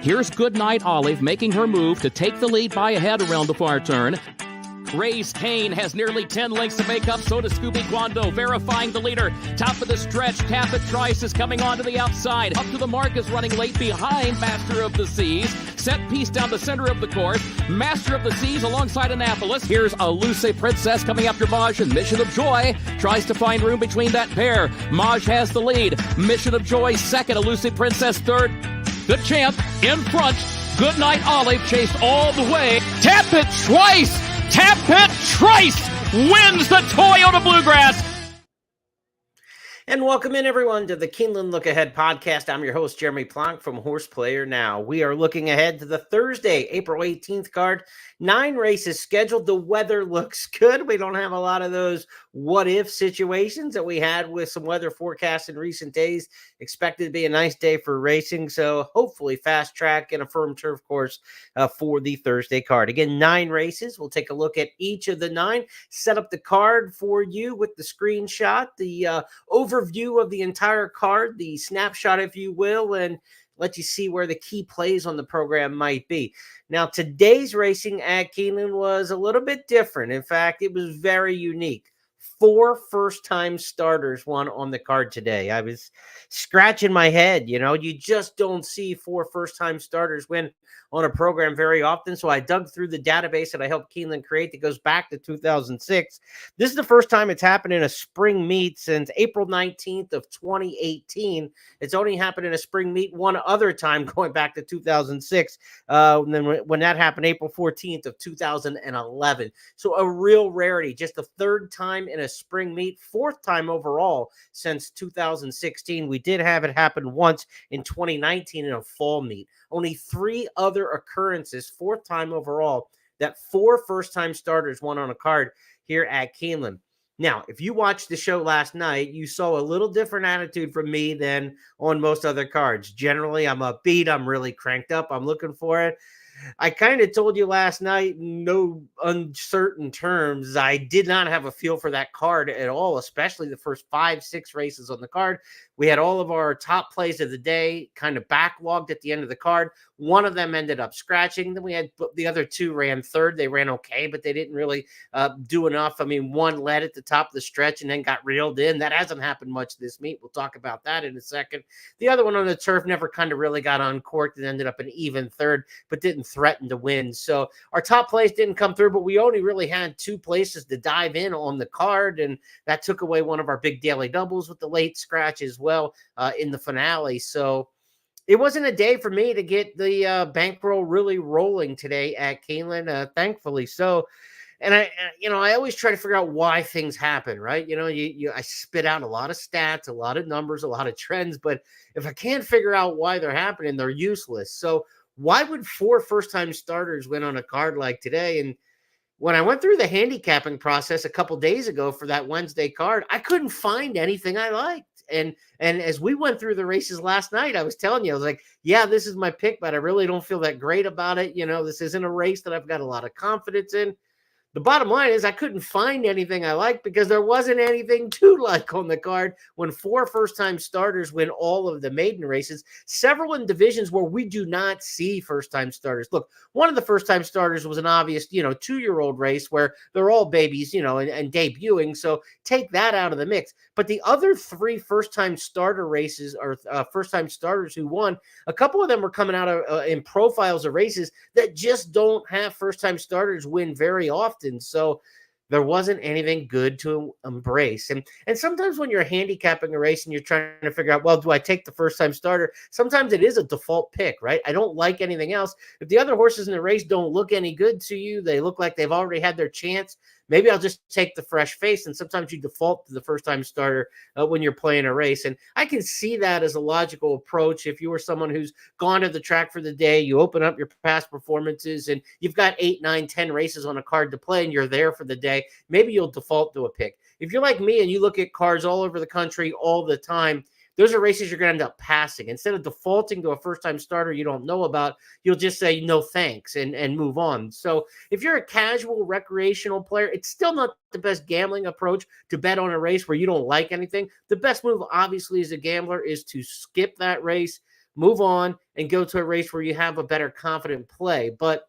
Here's Goodnight Olive making her move to take the lead by a head around the far turn. Race Kane has nearly 10 lengths to make up. So does Scooby Guando, verifying the leader. Top of the stretch, Tapit Trice is coming onto the outside. Up to the mark is running late behind Master of the Seas. Set piece down the center of the course. Master of the Seas alongside Annapolis. Here's Elusive Princess coming after Maj, and Mission of Joy tries to find room between that pair. Maj has the lead. Mission of Joy second. Elusive Princess third. The champ in front. Goodnight Olive chased all the way. Tapit Trice! Tapit Trice wins the Toyota Bluegrass. And welcome in, everyone, to the Keeneland Look Ahead podcast. I'm your host, Jeremy Plonk from Horse Player Now. We are looking ahead to the Thursday, April 18th card. 9 races scheduled. The weather looks good. We don't have a lot of those what-if situations that we had with some weather forecasts in recent days. Expected to be a nice day for racing, so hopefully fast track and a firm turf course for the Thursday card. Again, 9 races. We'll take a look at each of the 9, set up the card for you with the screenshot, the overview of the entire card, the snapshot, if you will, and let you see where the key plays on the program might be. Now, today's racing at Keeneland was a little bit different. In fact, it was very unique. 4 first-time starters won on the card today. I was scratching my head. You just don't see 4 first-time starters win on a program very often. So I dug through the database that I helped Keeneland create that goes back to 2006. This is the first time it's happened in a spring meet since April 19th of 2018. It's only happened in a spring meet one other time going back to 2006. And then when that happened, April 14th of 2011. So a real rarity, just the 3rd time in a spring meet, 4th time overall since 2016. We did have it happen once in 2019 in a fall meet. Only 3 other occurrences, 4th time overall, that 4 first-time starters won on a card here at Keeneland. Now, if you watched the show last night, you saw a little different attitude from me than on most other cards. Generally, I'm upbeat. I'm really cranked up. I'm looking for it. I kind of told you last night, no uncertain terms, I did not have a feel for that card at all, especially the first 5-6 races on the card. We had all of our top plays of the day kind of backlogged at the end of the card. One of them ended up scratching. Then we had the other 2 ran third. They ran okay, but they didn't really do enough. I mean, one led at the top of the stretch and then got reeled in. That hasn't happened much this meet. We'll talk about that in a second. The other one on the turf never kind of really got uncorked and ended up an even third, but didn't threaten to win. So our top plays didn't come through, but we only really had 2 places to dive in on the card, and that took away one of our big daily doubles with the late scratch as well in the finale. So it wasn't a day for me to get the bankroll really rolling today at Keeneland, thankfully so. And I always try to figure out why things happen, right? I spit out a lot of stats, a lot of numbers, a lot of trends, but if I can't figure out why they're happening, they're useless. So why would 4 first-time starters win on a card like today? And when I went through the handicapping process a couple days ago for that Wednesday card, I couldn't find anything I liked. And as we went through the races last night, I was telling you, I was like, yeah, this is my pick, but I really don't feel that great about it. This isn't a race that I've got a lot of confidence in. The bottom line is I couldn't find anything I liked because there wasn't anything to like on the card when 4 first-time starters win all of the maiden races, several in divisions where we do not see first-time starters. Look, one of the first-time starters was an obvious, 2-year-old race where they're all babies, and debuting. So take that out of the mix. But the other 3 first-time starter races or first-time starters who won, a couple of them were coming out of in profiles of races that just don't have first-time starters win very often. So there wasn't anything good to embrace. And sometimes when you're handicapping a race and you're trying to figure out, well, do I take the first-time starter? Sometimes it is a default pick, right? I don't like anything else. If the other horses in the race don't look any good to you, they look like they've already had their chance, maybe I'll just take the fresh face. And sometimes you default to the first-time starter when you're playing a race. And I can see that as a logical approach. If you were someone who's gone to the track for the day, you open up your past performances, and you've got 8, 9, 10 races on a card to play, and you're there for the day, maybe you'll default to a pick. If you're like me and you look at cards all over the country all the time, those are races you're going to end up passing. Instead of defaulting to a first-time starter you don't know about, you'll just say no thanks and move on. So if you're a casual recreational player, it's still not the best gambling approach to bet on a race where you don't like anything. The best move, obviously, as a gambler is to skip that race, move on and go to a race where you have a better confident play. But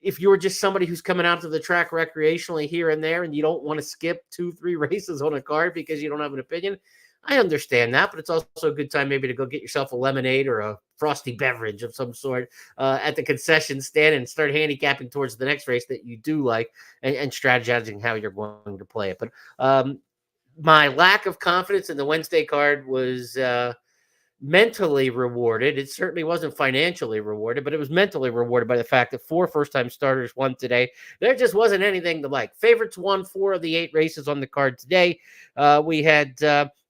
if you're just somebody who's coming out to the track recreationally here and there and you don't want to skip 2-3 races on a card because you don't have an opinion, I understand that, but it's also a good time maybe to go get yourself a lemonade or a frosty beverage of some sort at the concession stand and start handicapping towards the next race that you do like and strategizing how you're going to play it. But my lack of confidence in the Wednesday card was mentally rewarded. It certainly wasn't financially rewarded, but it was mentally rewarded by the fact that 4 first-time starters won today. There just wasn't anything to like. Favorites won 4 of the 8 races on the card today. We had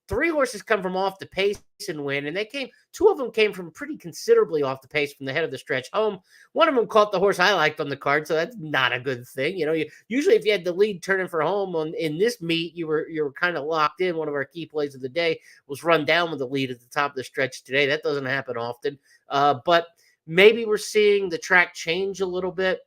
3 horses come from off the pace and win, and 2 of them came from pretty considerably off the pace from the head of the stretch home. One of them caught the horse I liked on the card, so that's not a good thing. Usually if you had the lead turning for home in this meet, you were kind of locked in. One of our key plays of the day was run down with the lead at the top of the stretch today. That doesn't happen often, but maybe we're seeing the track change a little bit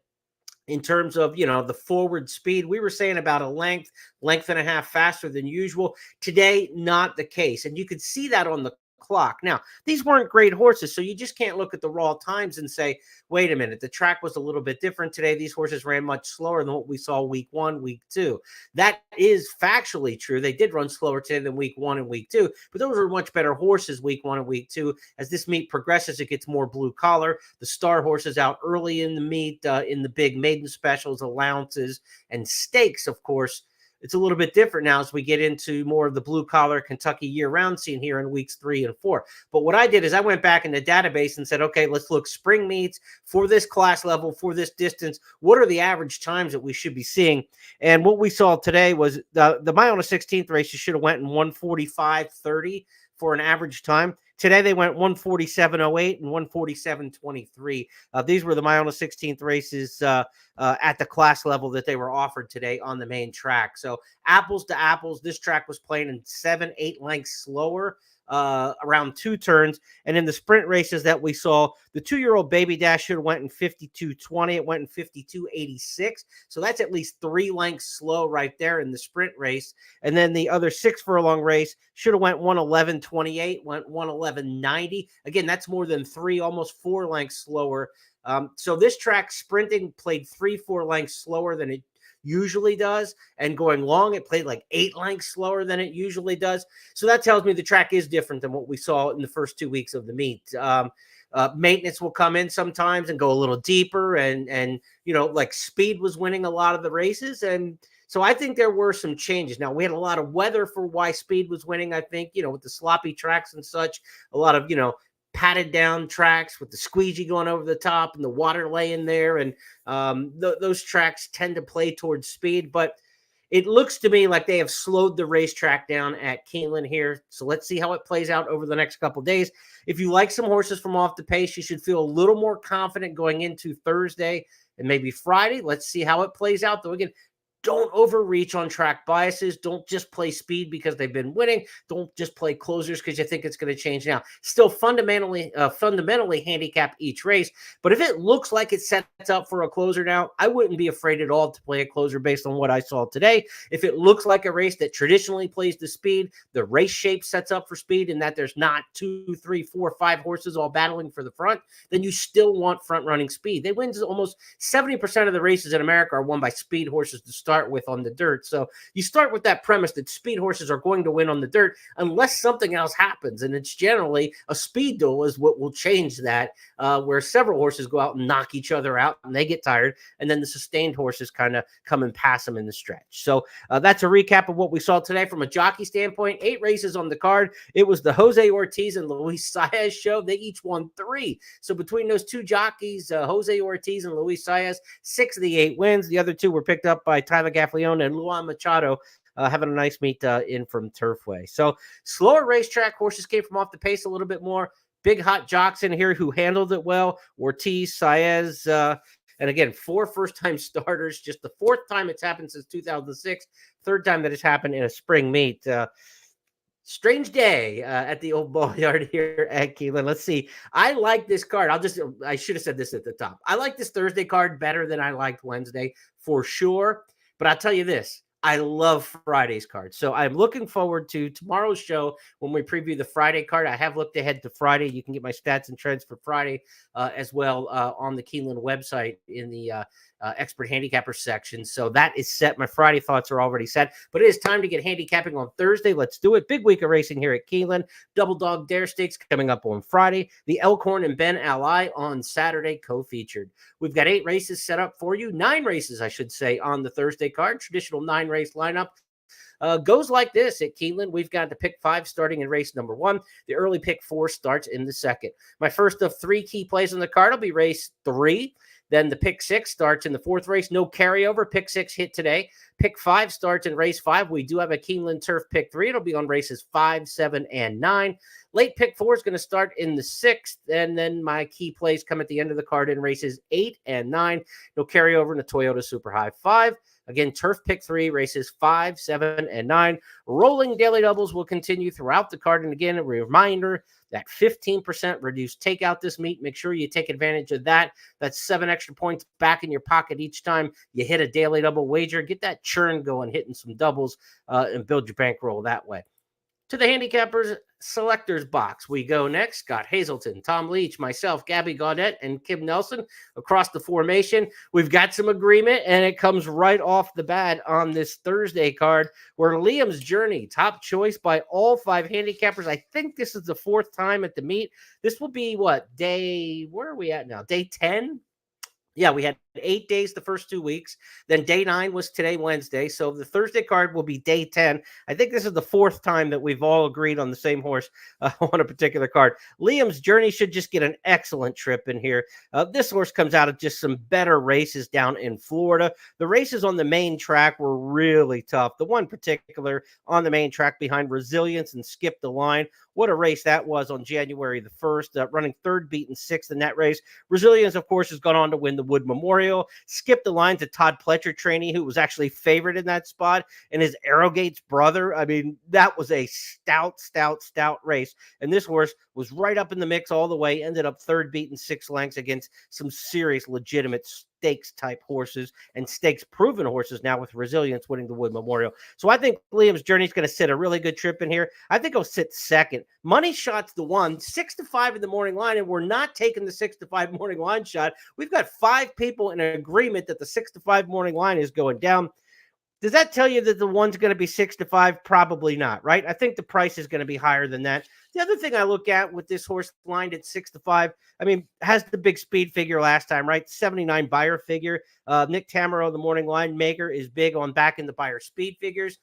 in terms of, the forward speed. We were saying about a length and a half faster than usual. Today, not the case. And you could see that on the clock. Now, these weren't great horses, so you just can't look at the raw times and say, wait a minute, the track was a little bit different today. These horses ran much slower than what we saw week 1, week 2. That is factually true. They did run slower today than week 1 and week 2, but those were much better horses week 1 and week 2. As this meet progresses, it gets more blue collar. The star horses out early in the meet, in the big maiden specials, allowances, and stakes, of course. It's a little bit different now as we get into more of the blue-collar Kentucky year-round scene here in weeks 3 and 4. But what I did is I went back in the database and said, okay, let's look spring meets for this class level, for this distance. What are the average times that we should be seeing? And what we saw today was the mile and a 16th race, you should have went in 1:45:30 for an average time. Today, they went 1:47:08 and 1:47:23. These were the mile and a 16th races at the class level that they were offered today on the main track. So apples to apples, this track was playing in 7-8 lengths slower, around 2 turns. And in the sprint races that we saw, the 2-year-old Baby Dash should have went in 52:20. It went in 52:86. So that's at least 3 lengths slow right there in the sprint race. And then the other 6 furlong race should have went 1:11:28, went 1:11:90. Again, that's more than 3, almost 4 lengths slower. So this track sprinting played 3-4 lengths slower than it usually does, and going long, it played like 8 lengths slower than it usually does. So that tells me the track is different than what we saw in the first 2 weeks of the meet. Maintenance will come in sometimes and go a little deeper, and like Speed was winning a lot of the races, and so I think there were some changes. Now, we had a lot of weather for why Speed was winning, I think, with the sloppy tracks and such, a lot of, patted down tracks with the squeegee going over the top and the water laying there. And those tracks tend to play towards Speed, but it looks to me like they have slowed the racetrack down at Keeneland here. So let's see how it plays out over the next couple of days. If you like some horses from off the pace, you should feel a little more confident going into Thursday and maybe Friday. Let's see how it plays out, though. Again, don't overreach on track biases. Don't just play Speed because they've been winning. Don't just play closers because you think it's going to change now. Still fundamentally handicap each race. But if it looks like it sets up for a closer now, I wouldn't be afraid at all to play a closer based on what I saw today. If it looks like a race that traditionally plays the Speed, the race shape sets up for Speed, and that there's not 2, 3, 4, 5 horses all battling for the front, then you still want front-running Speed. They win almost 70% of the races in America are won by Speed horses to start with on the dirt. So you start with that premise that Speed horses are going to win on the dirt unless something else happens. And it's generally a speed duel is what will change that, where several horses go out and knock each other out and they get tired. And then the sustained horses kind of come and pass them in the stretch. So that's a recap of what we saw today from a jockey standpoint. 8 races on the card. It was the Jose Ortiz and Luis Saez show. They each won 3. So between those 2 jockeys, Jose Ortiz and Luis Saez, 6 of the 8 wins. The other 2 were picked up by Tyler Gaffalione and Luan Machado, having a nice meet in from Turfway. So slower racetrack, horses came from off the pace a little bit more. Big hot jocks in here who handled it well. Ortiz, Saez, and again, 4 first-time starters. Just the 4th time it's happened since 2006. 3rd time that it's happened in a spring meet. Strange day at the old ball yard here at Keeneland. Let's see. I like this card. I should have said this at the top. I like this Thursday card better than I liked Wednesday for sure. But I'll tell you this. I love Friday's card. So I'm looking forward to tomorrow's show when we preview the Friday card. I have looked ahead to Friday. You can get my stats and trends for Friday as well on the Keeneland website in the expert handicapper section. So that is set. My Friday thoughts are already set, but it is time to get handicapping on Thursday. Let's do it. Big week of racing here at Keeneland. Double Dog Dare Stakes coming up on Friday. The Elkhorn and Ben Ally on Saturday, co-featured. We've got 8 races set up for you. 9 races, I should say, on the Thursday card. Traditional 9-race lineup. Goes like this at Keeneland. We've got the pick 5 starting in race number 1. The early pick 4 starts in the second. My first of 3 key plays on the card will be race 3. Then the pick 6 starts in the 4th race. No carryover. Pick 6 hit today. Pick 5 starts in race 5. We do have a Keeneland Turf pick 3. It'll be on races 5, 7, and 9. Late pick 4 is going to start in the 6th. And then my key plays come at the end of the card in races 8 and 9. No carryover in the Toyota Super High 5. Again, Turf pick 3, races 5, 7, and 9. Rolling daily doubles will continue throughout the card. And again, a reminder that 15% reduced takeout this meet. Make sure you take advantage of that. That's 7 extra points back in your pocket each time you hit a daily double wager. Get that churn going, hitting some doubles, and build your bankroll that way. To the handicappers selectors box we go next. Scott Hazelton, Tom Leach, myself, Gabby Gaudette, and Kim Nelson across the formation. We've got some agreement, and it comes right off the bat on this Thursday card where Liam's Journey, top choice by all 5 handicappers. I think this is the 4th time at the meet. This will be where are we at now? Day 10? Yeah, we had 8 days the first 2 weeks. Then day 9 was today, Wednesday. So the Thursday card will be day 10. I think this is the 4th time that we've all agreed on the same horse on a particular card. Liam's Journey should just get an excellent trip in here. This horse comes out of just some better races down in Florida. The races on the main track were really tough. The one particular on the main track behind Resilience and Skip the Line. What a race that was on January the 1st, running 3rd, beaten 6th in that race. Resilience, of course, has gone on to win the Wood Memorial. Skip the Line to Todd Pletcher trainee, who was actually favored in that spot, and his Arrowgate's brother. I mean, that was a stout race. And this horse was right up in the mix all the way, ended up 3rd, beaten 6 lengths against some serious, legitimate stakes type horses and stakes proven horses now with Resilience winning the Wood Memorial. So I think Liam's Journey is going to sit a really good trip in here. I think he'll sit second. Money shot's the one, 6-5 in the morning line, and we're not taking the 6-5 morning line shot. We've got 5 people in agreement that the 6-5 morning line is going down. Does that tell you that the one's going to be 6-5? Probably not, right? I think the price is going to be higher than that. The other thing I look at with this horse lined at 6-5, I mean, has the big speed figure last time, right? 79 buyer figure. Nick Tamaro, the morning line maker, is big on backing the buyer speed figures.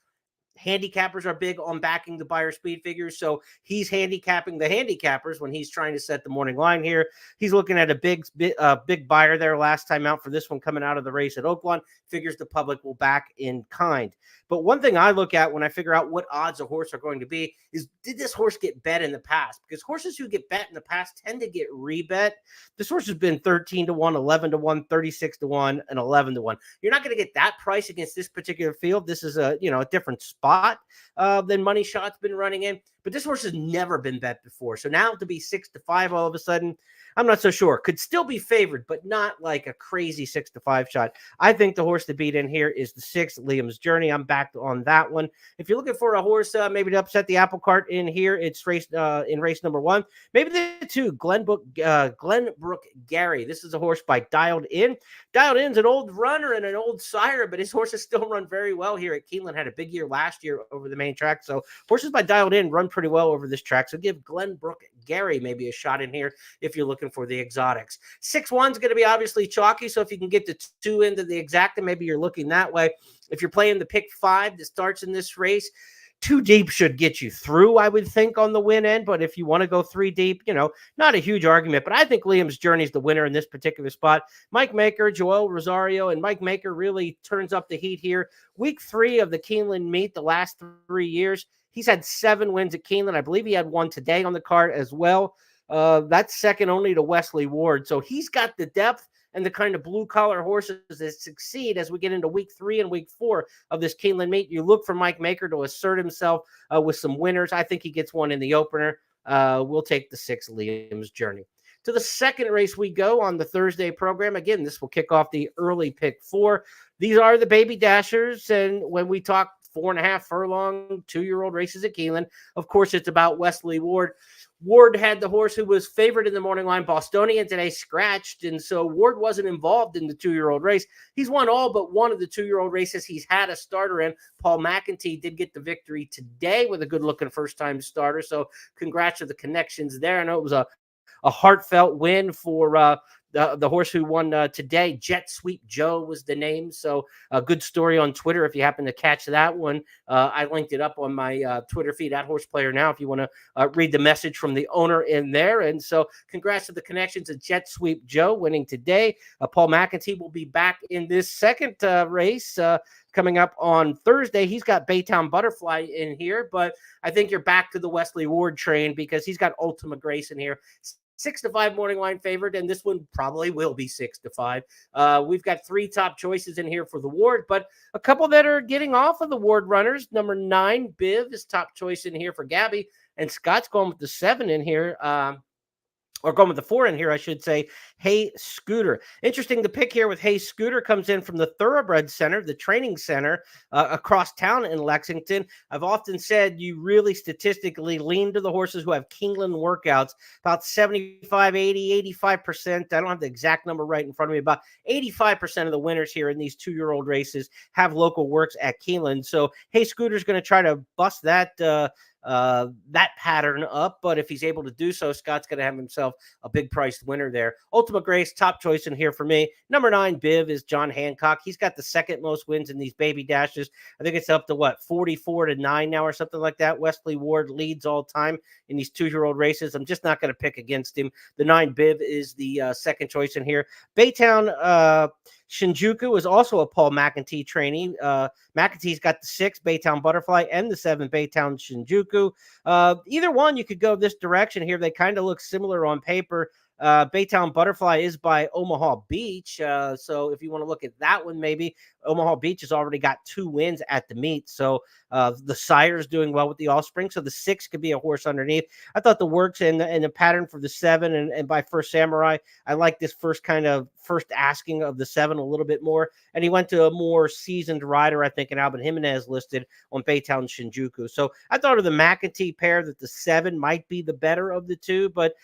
Handicappers are big on backing the buyer speed figures. So he's handicapping the handicappers when he's trying to set the morning line here. He's looking at a big buyer there last time out for this one coming out of the race at Oaklawn. Figures the public will back in kind. But one thing I look at when I figure out what odds a horse are going to be is, did this horse get bet in the past? Because horses who get bet in the past tend to get rebet. This horse has been 13-1, 11-1, 36-1, and 11-1. You're not going to get that price against this particular field. This is a different spot than Money Shot's been running in. But this horse has never been bet before. So now to be 6-5 all of a sudden, I'm not so sure. Could still be favored, but not like a crazy 6-5 shot. I think the horse to beat in here is the 6, Liam's Journey. I'm back on that one. If you're looking for a horse maybe to upset the apple cart in here, it's in race number 1. Maybe the 2, Glenbrook Gary. This is a horse by Dialed In. Dialed In's an old runner and an old sire, but his horses still run very well here at Keeneland. Had a big year last year over the main track. So horses by Dialed In run pretty well over this track. So give Glenbrook Gary maybe a shot in here if you're looking for the exotics. 6-1's going to be obviously chalky. So if you can get the 2 into the exacta, maybe you're looking that way. If you're playing the pick 5 that starts in this race, 2 deep should get you through, I would think, on the win end. But if you want to go 3 deep, not a huge argument. But I think Liam's Journey is the winner in this particular spot. Mike Maker, Joel Rosario, and Mike Maker really turns up the heat here. Week 3 of the Keeneland meet the last 3 years. He's had 7 wins at Keeneland. I believe he had 1 today on the card as well. That's second only to Wesley Ward. So he's got the depth and the kind of blue-collar horses that succeed as we get into week 3 and week 4 of this Keeneland meet. You look for Mike Maker to assert himself with some winners. I think he gets one in the opener. We'll take the 6, Liam's Journey. To the second race we go on the Thursday program. Again, this will kick off the early pick 4. These are the baby dashers. And when we talk 4.5 furlong, 2-year-old races at Keeneland, of course, it's about Wesley Ward. Ward had the horse who was favored in the morning line, Bostonian, today scratched. And so Ward wasn't involved in the 2-year-old race. He's won all but one of the 2-year-old races he's had a starter in. Paul McEntee did get the victory today with a good-looking first-time starter. So congrats to the connections there. I know it was a heartfelt win for the horse who won today. Jet Sweep Joe was the name. So a good story on Twitter if you happen to catch that one. I linked it up on my Twitter feed at Horseplayer Now if you want to read the message from the owner in there. And so congrats to the connections of Jet Sweep Joe winning today. Paul McEntee will be back in this second race coming up on Thursday. He's got Baytown Butterfly in here, but I think you're back to the Wesley Ward train because he's got Ultima Grace in here. 6-5 morning line favored, and this one probably will be 6-5. We've got 3 top choices in here for the Ward, but a couple that are getting off of the Ward runners. Number 9, Biv, is top choice in here for Gabby, and Scott's going with the 7 in here. Or going with the 4 in here, I should say. Hey Scooter. Interesting, the pick here with Hey Scooter comes in from the Thoroughbred Center, the training center across town in Lexington. I've often said you really statistically lean to the horses who have Keeneland workouts, about 75, 80, 85%. I don't have the exact number right in front of me. About 85% of the winners here in these 2-year-old races have local works at Keeneland. So Hey Scooter's going to try to bust that pattern up, but if he's able to do so, Scott's going to have himself a big priced winner there. Ultima Grace, top choice in here for me. Number 9, Biv, is John Hancock. He's got the second most wins in these baby dashes. I think it's up to 44-9 now or something like that. Wesley Ward leads all time in these 2-year-old races. I'm just not going to pick against him. The 9, Biv, is the second choice in here. Baytown Shinjuku is also a Paul McEntee trainee. McEntee's got the 6 Baytown Butterfly and the 7 Baytown Shinjuku. Either one, you could go this direction here. They kind of look similar on paper. Baytown Butterfly is by Omaha Beach. So if you want to look at that one, maybe Omaha Beach has already got 2 wins at the meet. So the sire is doing well with the offspring. So the 6 could be a horse underneath. I thought the works and the pattern for the 7 and by First Samurai, I like this first asking of the 7 a little bit more. And he went to a more seasoned rider, I think, and Albert Jimenez listed on Baytown Shinjuku. So I thought of the McEntee pair that the 7 might be the better of the 2, but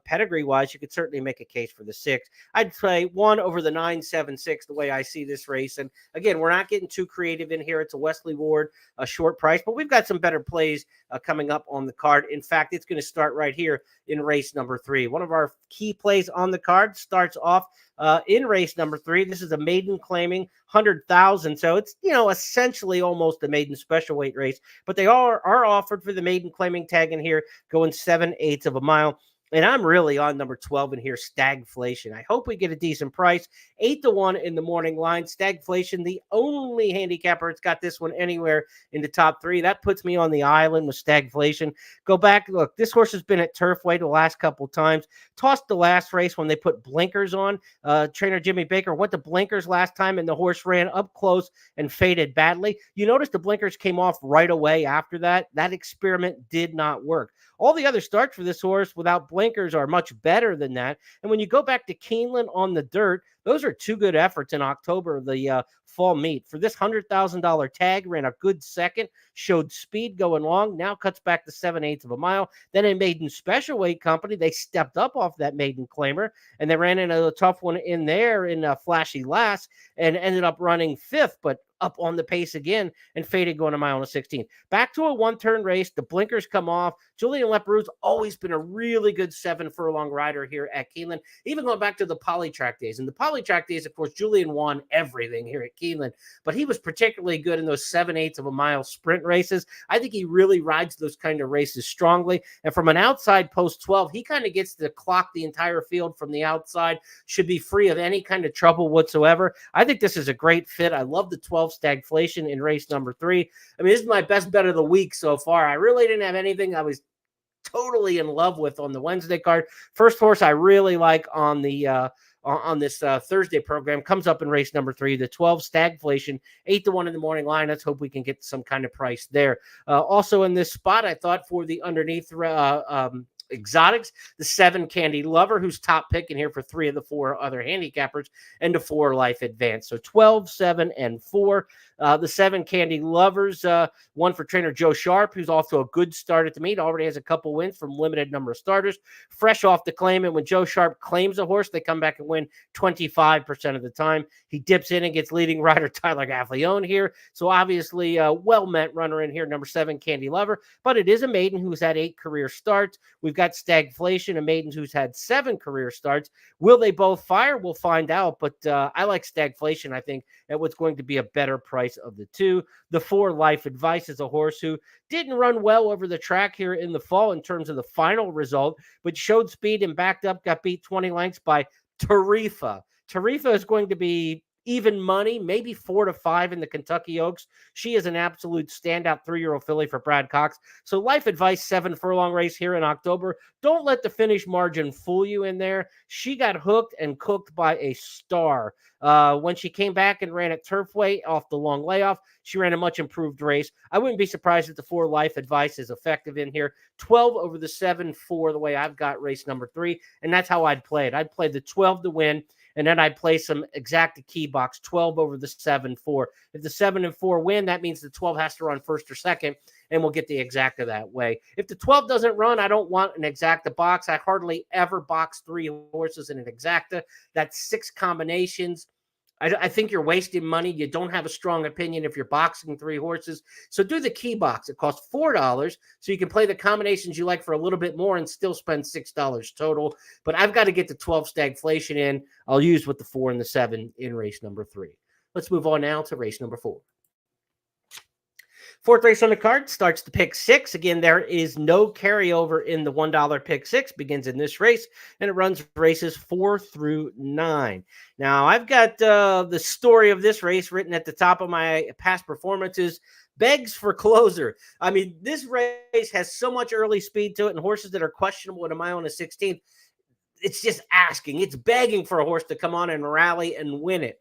pedigree-wise, you could certainly make a case for the 6. I'd play 1 over the 9, 7, 6, the way I see this race. And again, we're not getting too creative in here. It's a Wesley Ward, a short price, but we've got some better plays coming up on the card. In fact, it's going to start right here in race number 3. One of our key plays on the card starts off in race number 3. This is a maiden claiming 100,000. So it's, essentially almost a maiden special weight race, but they are offered for the maiden claiming tag in here, going 7/8 of a mile. And I'm really on number 12 in here, Stagflation. I hope we get a decent price. 8-1 in the morning line. Stagflation, the only handicapper that's got this one anywhere in the top 3. That puts me on the island with Stagflation. Go back. Look, this horse has been at Turfway the last couple times. Tossed the last race when they put blinkers on. Trainer Jimmy Baker went to blinkers last time, and the horse ran up close and faded badly. You notice the blinkers came off right away after that. That experiment did not work. All the other starts for this horse without blinkers are much better than that. And when you go back to Keeneland on the dirt, those are 2 good efforts in October of the fall meet. For this $100,000 tag, ran a good second, showed speed going long, now cuts back to 7/8 of a mile. Then in maiden special weight company, they stepped up off that maiden claimer, and they ran into a tough one in there in Flashy Lass and ended up running 5th, but up on the pace again and faded going a mile and 16. Back to a 1-turn race. The blinkers come off. Julian Leperoux's always been a really good 7 furlong rider here at Keeneland, even going back to the Polytrack days. And the Polytrack days, of course, Julian won everything here at Keeneland, but he was particularly good in those 7/8 of a mile sprint races. I think he really rides those kind of races strongly. And from an outside post 12, he kind of gets to clock the entire field from the outside, should be free of any kind of trouble whatsoever. I think this is a great fit. I love the 12 Stagflation in race number 3. I mean, this is my best bet of the week so far. I really didn't have anything I was totally in love with on the Wednesday card. First horse I really like on the on this Thursday program comes up in race number 3, the 12 Stagflation, 8-1 in the morning line. Let's hope we can get some kind of price there. Also in this spot, I thought for the underneath exotics. The 7 Candy Lover, who's top pick in here for 3 of the 4 other handicappers, and the 4 Life Advance. So 12, 7, and 4. The 7 Candy Lovers, one for trainer Joe Sharp, who's also a good start at the meet, already has a couple wins from limited number of starters, fresh off the claim. And when Joe Sharp claims a horse, they come back and win 25% of the time. He dips in and gets leading rider Tyler Gaffalione here. So obviously a well-met runner in here, number 7 Candy Lover. But it is a maiden who's had 8 career starts. We've got Stagflation, a maiden who's had 7 career starts. Will they both fire? We'll find out. But I like Stagflation, I think, at what's going to be a better price of the 2. The 4 Life Advice is a horse who didn't run well over the track here in the fall in terms of the final result, but showed speed and backed up, got beat 20 lengths by Tarifa. Tarifa is going to be even money, maybe 4 to 5 in the Kentucky Oaks. She is an absolute standout 3-year-old filly for Brad Cox. So Life Advice, 7 furlong race here in October. Don't let the finish margin fool you in there. She got hooked and cooked by a star. When she came back and ran at Turfway off the long layoff, she ran a much improved race. I wouldn't be surprised if the 4 Life Advice is effective in here. 12 over the 7-4, the way I've got race number 3, and that's how I'd play it. I'd play the 12 to win, and then I'd play some exacta key box, 12 over the 7-4. If the 7 and 4 win, that means the 12 has to run first or second, and we'll get the exacta that way. If the 12 doesn't run, I don't want an exacta box. I hardly ever box 3 horses in an exacta. That's 6 combinations. I think you're wasting money. You don't have a strong opinion if you're boxing 3 horses. So do the key box. It costs $4, so you can play the combinations you like for a little bit more and still spend $6 total. But I've got to get the 12 Stagflation in. I'll use with the 4 and the 7 in race number 3. Let's move on now to race number 4. 4th race on the card starts the pick 6. Again, there is no carryover in the $1 pick 6. Begins in this race, and it runs races 4 through 9. Now, I've got the story of this race written at the top of my past performances. Begs for closer. I mean, this race has so much early speed to it, and horses that are questionable at a mile and a 16th. It's just asking. It's begging for a horse to come on and rally and win it.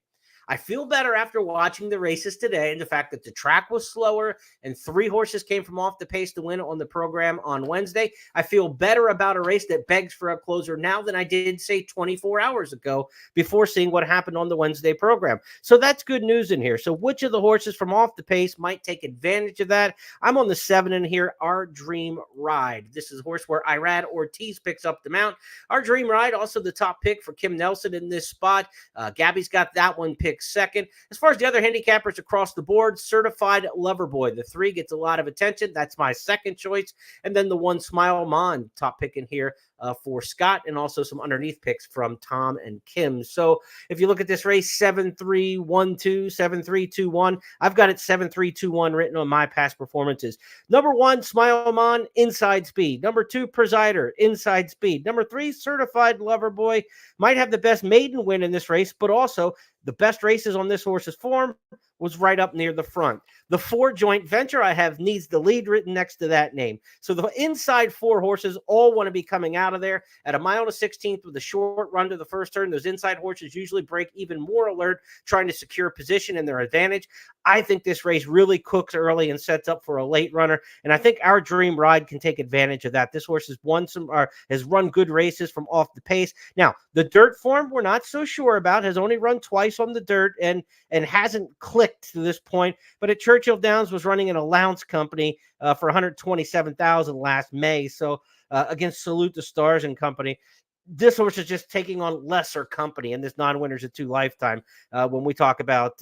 I feel better after watching the races today and the fact that the track was slower and 3 horses came from off the pace to win on the program on Wednesday. I feel better about a race that begs for a closer now than I did, say, 24 hours ago before seeing what happened on the Wednesday program. So that's good news in here. So which of the horses from off the pace might take advantage of that? I'm on the 7 in here, Our Dream Ride. This is a horse where Irad Ortiz picks up the mount. Our Dream Ride, also the top pick for Kim Nelson in this spot. Gabby's got that one picked second. As far as the other handicappers across the board, Certified Lover Boy, the 3 gets a lot of attention. That's my second choice. And then the 1 Smile Mon, top pick in here for Scott, and also some underneath picks from Tom and Kim. So if you look at this race, 7-3-1-2, 7-3-2-1, I've got it 7-3-2-1 written on my past performances. Number 1, Smile Mon, inside speed. Number 2, Presider, inside speed. Number 3, Certified Lover Boy, might have the best maiden win in this race, but also the best races on this horse's form was right up near the front. The 4 Joint Venture I have needs the lead written next to that name. So the inside 4 horses all want to be coming out of there at a mile and a 16th with a short run to the first turn. Those inside horses usually break even more alert, trying to secure position and their advantage. I think this race really cooks early and sets up for a late runner, and I think Our Dream Ride can take advantage of that. This horse has run good races from off the pace. Now, the dirt form we're not so sure about, has only run twice on the dirt and hasn't clicked to this point, but at Churchill Downs was running an allowance company for $127,000 last May. So against Salute the Stars and company, this horse is just taking on lesser company in this non-winners at 2 lifetime. When we talk about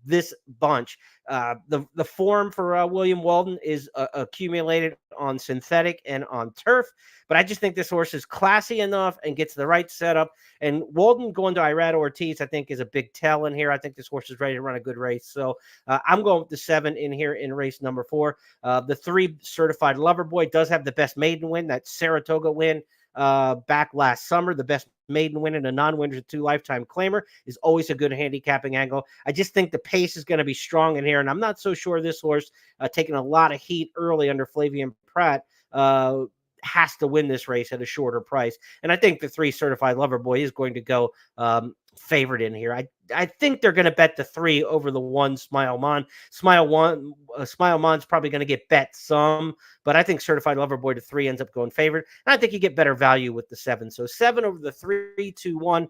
this bunch, the form for William Walden is accumulated on synthetic and on turf, but I just think this horse is classy enough and gets the right setup. And Walden going to Irad Ortiz, I think, is a big tell in here. I think this horse is ready to run a good race. So I'm going with the 7 in here in race number 4. The 3 Certified Lover Boy does have the best maiden win, that Saratoga win back last summer. The best maiden win in a non-winners at 2 lifetime claimer is always a good handicapping angle. I just think the pace is going to be strong in here, and I'm not so sure this horse taking a lot of heat early under Flavian Pratt has to win this race at a shorter price. And I think the 3 Certified Lover Boy is going to go favorite in here. I think they're going to bet the 3 over the 1 Smile Mon. Smile Mon's probably going to get bet some, but I think Certified Lover Boy to 3 ends up going favorite. And I think you get better value with the 7. So 7 over the 3, 2, 1,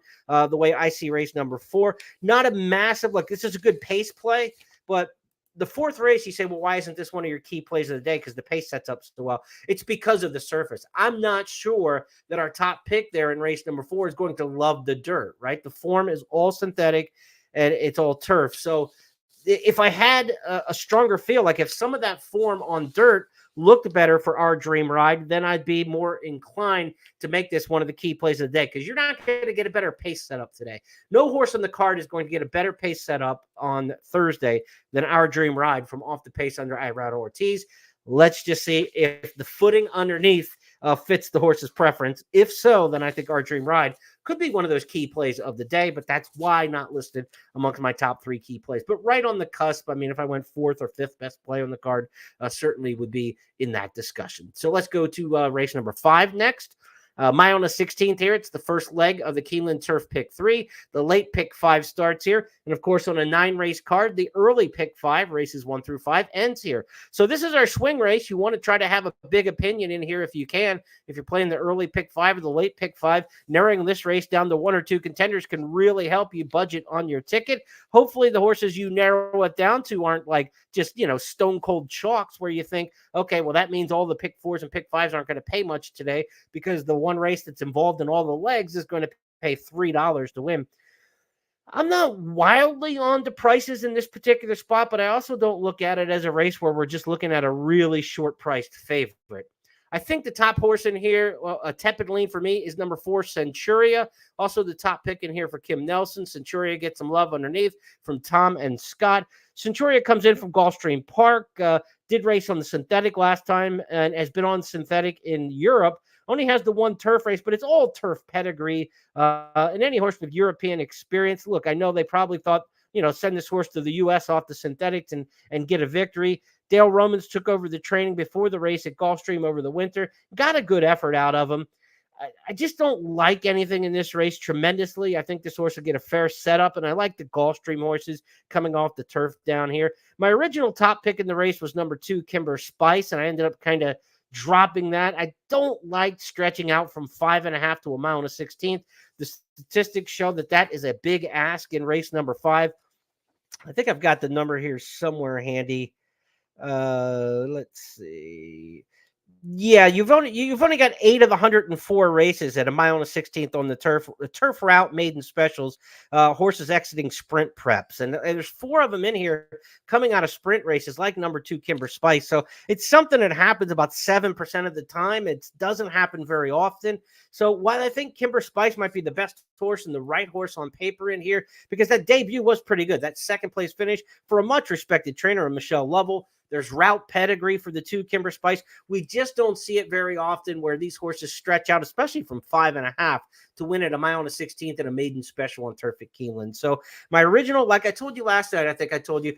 the way I see race number 4. Not a massive, like, this is a good pace play, but the 4th race, you say, well, why isn't this one of your key plays of the day? Because the pace sets up so well. It's because of the surface. I'm not sure that our top pick there in race number 4 is going to love the dirt, right? The form is all synthetic and it's all turf. So if I had a stronger feel, like if some of that form on dirt looked better for our dream ride, then I'd be more inclined to make this one of the key plays of the day, because you're not going to get a better pace setup today. No horse on the card is going to get a better pace setup on Thursday than our dream ride from Off the Pace under Irado Ortiz. Let's just see if the footing underneath fits the horse's preference. If so, then I think our dream ride could be one of those key plays of the day, but that's why not listed amongst my top 3 key plays. But right on the cusp, I mean, if I went 4th or 5th best play on the card, certainly would be in that discussion. So let's go to race number 5 next. Iona 16th here. It's the first leg of the Keeneland Turf Pick 3. The late Pick 5 starts here. And, of course, on a 9-race card, the early Pick 5, races 1 through 5, ends here. So this is our swing race. You want to try to have a big opinion in here if you can. If you're playing the early Pick 5 or the late Pick 5, narrowing this race down to 1 or 2 contenders can really help you budget on your ticket. Hopefully the horses you narrow it down to aren't like just, stone cold chalks where you think, okay, well, that means all the Pick 4s and Pick 5s aren't going to pay much today because the one race that's involved in all the legs is going to pay $3 to win. I'm not wildly on to prices in this particular spot, but I also don't look at it as a race where we're just looking at a really short-priced favorite. I think the top horse in here, well, a tepid lean for me, is number 4, Centuria. Also the top pick in here for Kim Nelson. Centuria gets some love underneath from Tom and Scott. Centuria comes in from Gulfstream Park, did race on the synthetic last time and has been on synthetic in Europe. Only has the 1 turf race, but it's all turf pedigree. And any horse with European experience. Look, I know they probably thought, send this horse to the U.S. off the synthetics and get a victory. Dale Romans took over the training before the race at Gulfstream over the winter. Got a good effort out of him. I just don't like anything in this race tremendously. I think this horse will get a fair setup, and I like the Gulfstream horses coming off the turf down here. My original top pick in the race was number 2, Kimber Spice, and I ended up kind of dropping that. I don't like stretching out from 5.5 to a mile and a 16th. The statistics show that is a big ask in race number 5. I think I've got the number here somewhere handy. Let's see. Yeah, you've only got 8 of 104 races at a mile and a 16th on the turf route maiden specials, horses exiting sprint preps. And there's 4 of them in here coming out of sprint races like number 2, Kimber Spice. So it's something that happens about 7% of the time. It doesn't happen very often. So while I think Kimber Spice might be the best horse and the right horse on paper in here, because that debut was pretty good, that second place finish for a much respected trainer, Michelle Lovell. There's route pedigree for the 2 Kimber Spice. We just don't see it very often where these horses stretch out, especially from 5.5 to win at a mile and a 16th and a maiden special on turf at Keeneland. So my original, like I told you last night, I think I told you,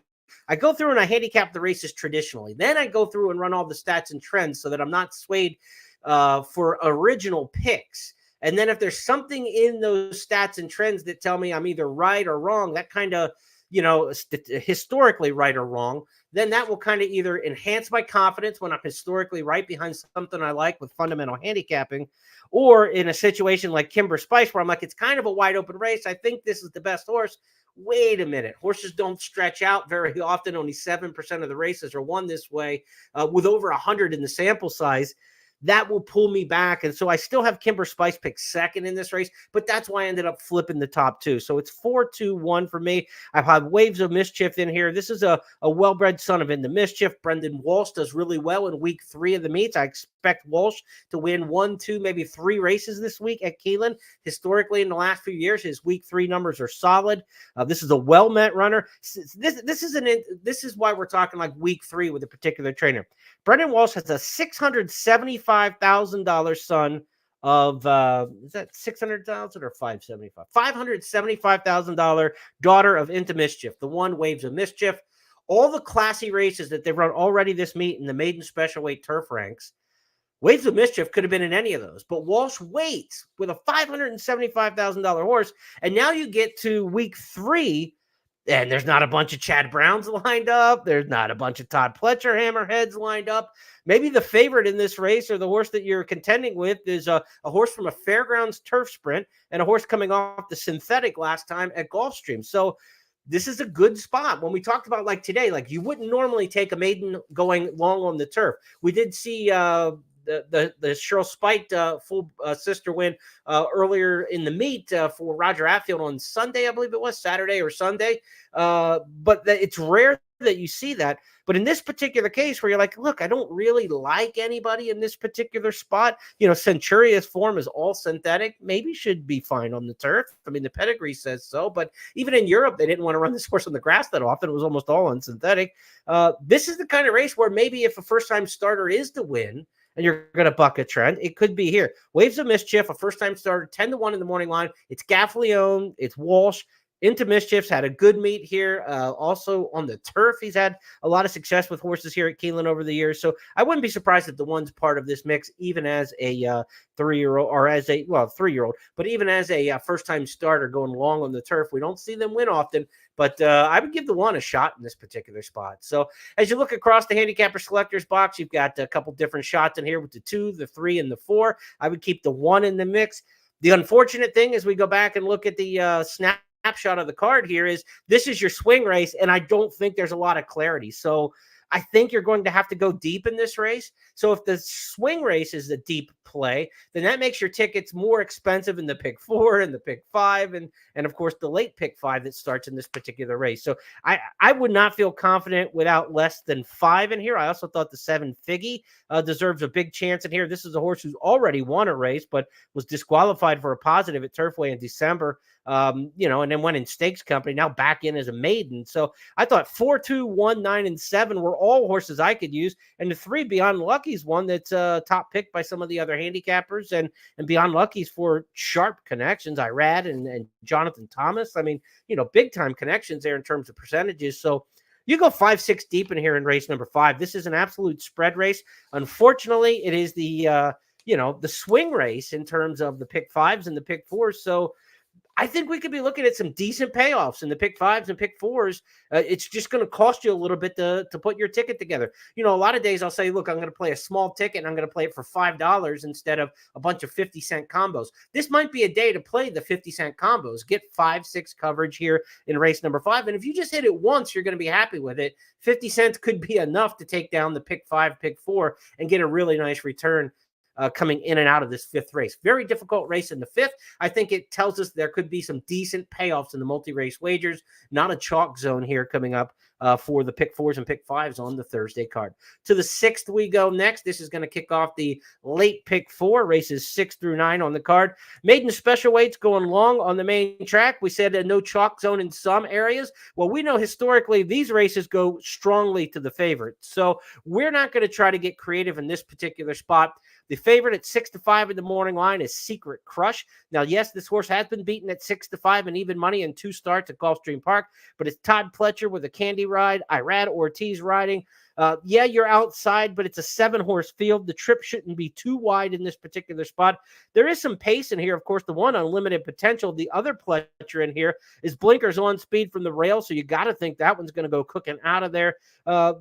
I go through and I handicap the races traditionally. Then I go through and run all the stats and trends so that I'm not swayed for original picks. And then if there's something in those stats and trends that tell me I'm either right or wrong, that kind of, historically right or wrong, then that will kind of either enhance my confidence when I'm historically right behind something I like with fundamental handicapping, or in a situation like Kimber Spice where I'm like, it's kind of a wide open race. I think this is the best horse. Wait a minute. Horses don't stretch out very often. Only 7% of the races are won this way with over 100 in the sample size. That will pull me back. And so I still have Kimber Spice picked second in this race, but that's why I ended up flipping the top 2. So it's 4-2-1 for me. I've had Waves of Mischief in here. This is a well-bred son of Into Mischief. Brendan Walsh does really well in week 3 of the meets. I expect Walsh to win 1, 2, maybe 3 races this week at Keeneland. Historically, in the last few years, his week 3 numbers are solid. This is a well-met runner. This is why we're talking like week 3 with a particular trainer. Brendan Walsh has a $675,000 son of is that 600,000 or 575? $575,000 daughter of Into Mischief, the one Waves of Mischief. All the classy races that they've run already this meet in the maiden special weight turf ranks. Waves of Mischief could have been in any of those, but Walsh waits with a $575,000 horse. And now you get to week 3, and there's not a bunch of Chad Browns lined up. There's not a bunch of Todd Pletcher hammerheads lined up. Maybe the favorite in this race, or the horse that you're contending with, is a horse from a Fairgrounds turf sprint and a horse coming off the synthetic last time at Gulfstream. So this is a good spot. When we talked about like today, like you wouldn't normally take a maiden going long on the turf. We did see the Cheryl Spite full sister win earlier in the meet for Roger Atfield on Sunday, I believe it was Saturday or Sunday. But it's rare that you see that. But in this particular case where you're like, look, I don't really like anybody in this particular spot. Centuria's form is all synthetic. Maybe should be fine on the turf. I mean, the pedigree says so. But even in Europe, they didn't want to run this horse on the grass that often. It was almost all on synthetic. This is the kind of race where maybe if a first-time starter is to win, and you're going to buck a trend, it could be here. Waves of Mischief, a first-time starter, 10-1 in the morning line. It's Gaffleone. It's Walsh. Into Mischief's had a good meet here. Also on the turf, he's had a lot of success with horses here at Keeneland over the years. So I wouldn't be surprised if the one's part of this mix, even as a 3-year-old, or as a 3-year-old, but even as a first-time starter going long on the turf. We don't see them win often, but I would give the one a shot in this particular spot. So as you look across the handicapper selectors box, you've got a couple different shots in here with the 2, the 3, and the 4. I would keep the 1 in the mix. The unfortunate thing as we go back and look at the snapshot of the card here is this is your swing race, and I don't think there's a lot of clarity. So I think you're going to have to go deep in this race. So if the swing race is a deep play, then that makes your tickets more expensive in the pick 4 and the pick 5 and of course the late pick 5 that starts in this particular race. So I would not feel confident without less than 5 in here. I also thought the 7 Figgy deserves a big chance in here. This is a horse who's already won a race but was disqualified for a positive at Turfway in December. And then went in stakes company, now back in as a maiden. So I thought 4, 2, 1, 9, and 7 were all horses I could use. And the 3 Beyond Lucky's one that's top picked by some of the other handicappers, and Beyond Lucky's for sharp connections, Irad and Jonathan Thomas. I mean, big time connections there in terms of percentages. So you go 5, 6 deep in here in race number 5. This is an absolute spread race. Unfortunately, it is the swing race in terms of the pick 5s and the pick 4s. So I think we could be looking at some decent payoffs in the pick 5s and pick 4s. It's just going to cost you a little bit to put your ticket together. A lot of days I'll say, look, I'm going to play a small ticket and I'm going to play it for $5 instead of a bunch of 50-cent combos. This might be a day to play the 50-cent combos. Get 5, 6 coverage here in race number 5. And if you just hit it once, you're going to be happy with it. 50 cents could be enough to take down the pick 5, pick 4 and get a really nice return coming in and out of this 5th race. Very difficult race in the 5th. I think it tells us there could be some decent payoffs in the multi-race wagers. Not a chalk zone here coming up for the pick 4s and pick 5s on the Thursday card. To the 6th we go next. This is going to kick off the late pick 4, races 6 through 9 on the card. Maiden special weights going long on the main track. We said no chalk zone in some areas. Well, we know historically these races go strongly to the favorite. So we're not going to try to get creative in this particular spot. The favorite at 6-5 in the morning line is Secret Crush. Now, yes, this horse has been beaten at 6-5 and even money in 2 starts at Gulfstream Park, but it's Todd Pletcher with a candy ride, Irad Ortiz riding. Yeah, you're outside, but it's a 7-horse field. The trip shouldn't be too wide in this particular spot. There is some pace in here. Of course, the one Unlimited Potential, the other Pletcher in here is blinkers on speed from the rail, so you got to think that one's going to go cooking out of there.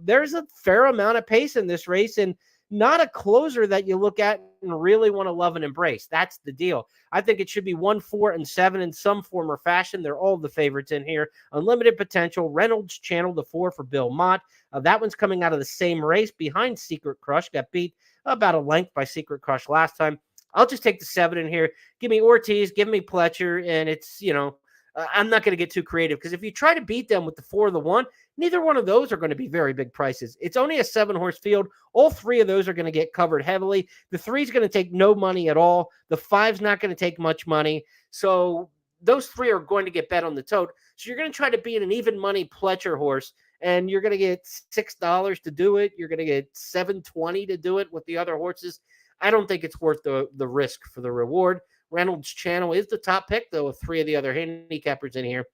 There's a fair amount of pace in this race, and not a closer that you look at and really want to love and embrace. That's the deal. I think it should be 1, 4, and 7 in some form or fashion. They're all the favorites in here. Unlimited Potential, Reynolds Channel, the 4 for Bill Mott. That one's coming out of the same race behind Secret Crush. Got beat about a length by Secret Crush last time. I'll just take the 7 in here. Give me Ortiz, give me Pletcher, and it's, I'm not going to get too creative because if you try to beat them with the 4 or the 1, neither one of those are going to be very big prices. It's only a 7-horse field. All 3 of those are going to get covered heavily. The 3 is going to take no money at all. The 5's not going to take much money. So those 3 are going to get bet on the tote. So you're going to try to beat an even money Pletcher horse, and you're going to get $6 to do it. You're going to get $7.20 to do it with the other horses. I don't think it's worth the risk for the reward. Reynolds Channel is the top pick, though, with 3 of the other handicappers in here.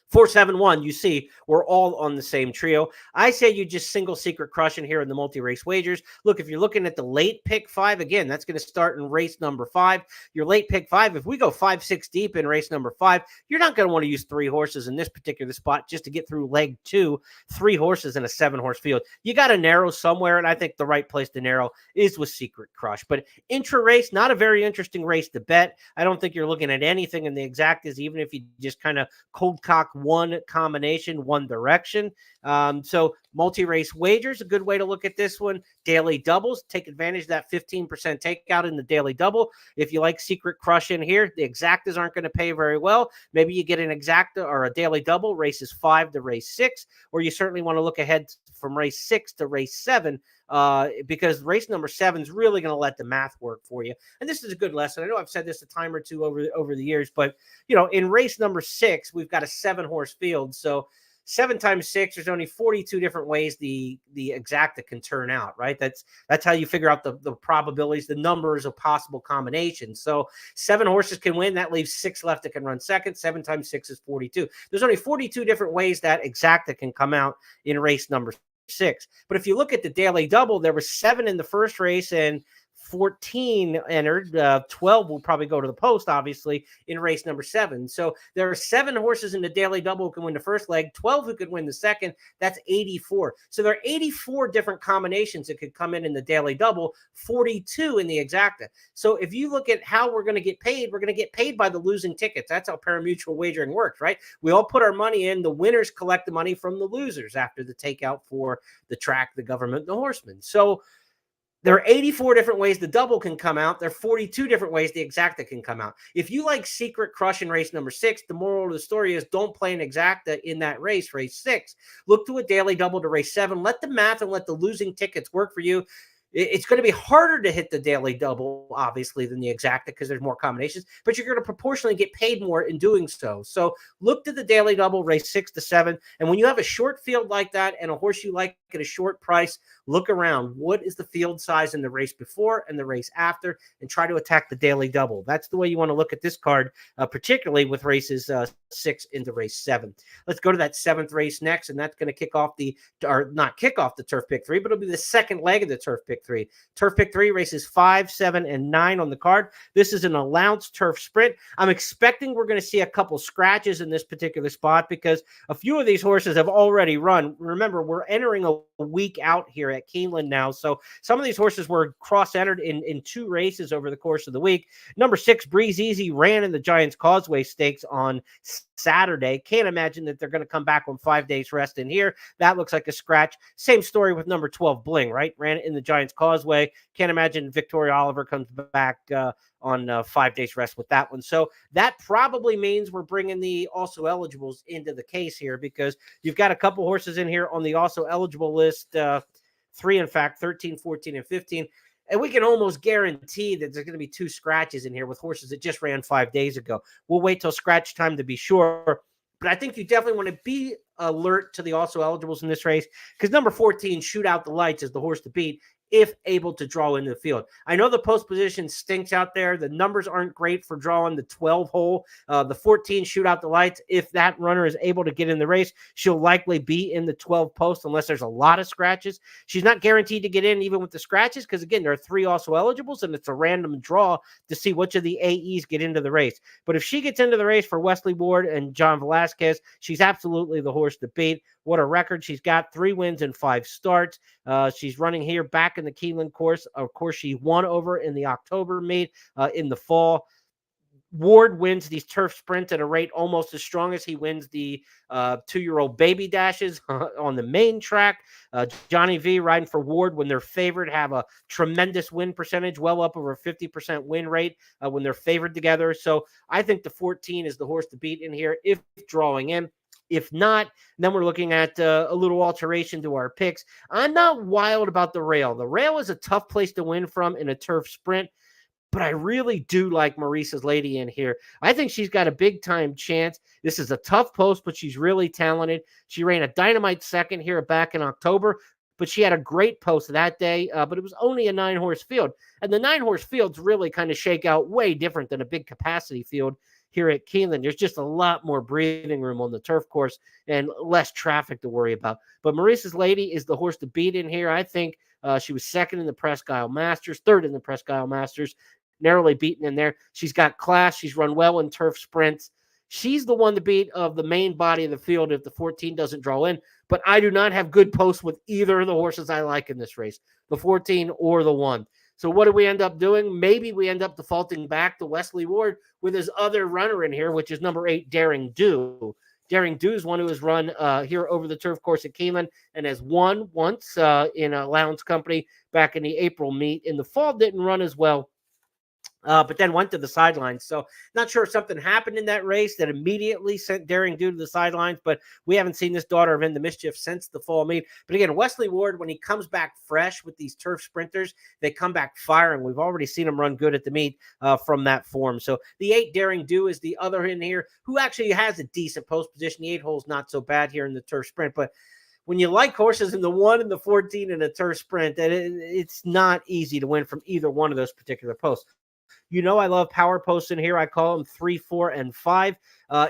471, you see, we're all on the same trio. I say you just single Secret Crush in here in the multi-race wagers. Look, if you're looking at the late pick 5, again, that's going to start in race number 5. Your late pick 5, if we go 5, 6 deep in race number 5, you're not going to want to use 3 horses in this particular spot just to get through leg 2, 3 horses in a 7-horse field. You got to narrow somewhere, and I think the right place to narrow is with Secret Crush. But intra-race, not a very interesting race to bet. I don't think you're looking at anything in the exactas, even if you just kind of cold cock one combination, one direction. So multi-race wagers, a good way to look at this one. Daily doubles, take advantage of that 15% takeout in the daily double. If you like Secret Crush in here, the exactas aren't going to pay very well. Maybe you get an exacta or a daily double, races 5 to race 6, or you certainly want to look ahead from race 6 to race 7, because race number 7 is really going to let the math work for you. And this is a good lesson. I know I've said this a time or two over the years, but in race number 6, we've got a 7-horse field. So 7 times 6, there's only 42 different ways the exacta can turn out, right? That's how you figure out the probabilities, the numbers of possible combinations. So 7 horses can win. That leaves 6 left that can run second. 7 times 6 is 42. There's only 42 different ways that exacta can come out in race number 6. But if you look at the daily double, there were 7 in the first race and 14 entered. 12 will probably go to the post, obviously, in race number 7. So there are 7 horses in the daily double who can win the first leg, 12 who could win the second. That's 84. So there are 84 different combinations that could come in the daily double, 42 in the exacta. So if you look at how we're going to get paid, we're going to get paid by the losing tickets. That's how pari-mutuel wagering works, right? We all put our money in. The winners collect the money from the losers after the takeout for the track, the government, and the horsemen. So there are 84 different ways the double can come out. There are 42 different ways the exacta can come out. If you like Secret Crush in race number 6, the moral of the story is don't play an exacta in that race 6. Look to a daily double to race 7. Let the math and let the losing tickets work for you. It's going to be harder to hit the daily double, obviously, than the exacta because there's more combinations, but you're going to proportionally get paid more in doing so. So look to the daily double, race 6 to 7. And when you have a short field like that and a horse you like at a short price, look around. What is the field size in the race before and the race after, and try to attack the daily double. That's the way you want to look at this card, particularly with races 6 into race 7. Let's go to that 7th race next, and that's going to kick off not kick off the Turf Pick 3, but it'll be the second leg of the Turf Pick 3. Turf Pick 3 races 5, 7, and 9 on the card. This is an allowance turf sprint. I'm expecting we're going to see a couple scratches in this particular spot because a few of these horses have already run. Remember, we're entering a week out here at Keeneland now, so some of these horses were cross-entered in 2 races over the course of the week. Number 6, Breeze Easy, ran in the Giants Causeway Stakes on Saturday. Can't imagine that they're going to come back on 5 days rest in here. That looks like a scratch. Same story with number 12, Bling, right? Ran it in the Giants Causeway. Can't imagine Victoria Oliver comes back on 5 days rest with that one. So that probably means we're bringing the also eligibles into the case here because you've got a couple horses in here on the also eligible list, 3, in fact, 13, 14, and 15. And we can almost guarantee that there's going to be 2 scratches in here with horses that just ran 5 days ago. We'll wait till scratch time to be sure. But I think you definitely want to be alert to the also eligibles in this race because number 14, Shoot Out the Lights, is the horse to beat if able to draw into the field. I know the post position stinks out there. The numbers aren't great for drawing the 12 hole. The 14, Shoot Out the Lights, if that runner is able to get in the race, she'll likely be in the 12 post unless there's a lot of scratches. She's not guaranteed to get in even with the scratches because, again, there are 3 also eligibles, and it's a random draw to see which of the AEs get into the race. But if she gets into the race for Wesley Ward and John Velasquez, she's absolutely the horse to beat. What a record she's got, 3 wins and 5 starts. She's running here back in the Keeneland course. Of course, she won over in the October meet in the fall. Ward wins these turf sprints at a rate almost as strong as he wins the 2-year-old baby dashes on the main track. Johnny V riding for Ward when they're favored have a tremendous win percentage, well up over 50% win rate when they're favored together. So I think the 14 is the horse to beat in here if drawing in. If not, then we're looking at a little alteration to our picks. I'm not wild about the rail. The rail is a tough place to win from in a turf sprint, but I really do like Maurice's Lady in here. I think she's got a big-time chance. This is a tough post, but she's really talented. She ran a dynamite second here back in October, but she had a great post that day, but it was only a 9-horse field. And the 9-horse fields really kind of shake out way different than a big capacity field. here at Keeneland. There's just a lot more breathing room on the turf course and less traffic to worry about. But Maurice's Lady is the horse to beat in here. I think she was second in the Presque Isle Masters, third in the Presque Isle Masters, narrowly beaten in there. She's got class. She's run well in turf sprints. She's the one to beat of the main body of the field if the 14 doesn't draw in. But I do not have good posts with either of the horses I like in this race, the 14 or the 1. So what do we end up doing? Maybe we end up defaulting back to Wesley Ward with his other runner in here, which is number 8, Daring Do. Daring Do is one who has run here over the turf course at Keeneland and has won once in a Lowndes Company back in the April meet. In the fall, didn't run as well. But then went to the sidelines. So not sure if something happened in that race that immediately sent Daring Do to the sidelines, but we haven't seen this daughter of Into Mischief since the fall meet. But again, Wesley Ward, when he comes back fresh with these turf sprinters, they come back firing. We've already seen him run good at the meet from that form. So the 8 Daring Do is the other in here who actually has a decent post position. The 8 hole's not so bad here in the turf sprint, but when you like horses in the 1 and the 14 in a turf sprint, it's not easy to win from either one of those particular posts. You know I love power posts in here. I call them 3, 4, and 5.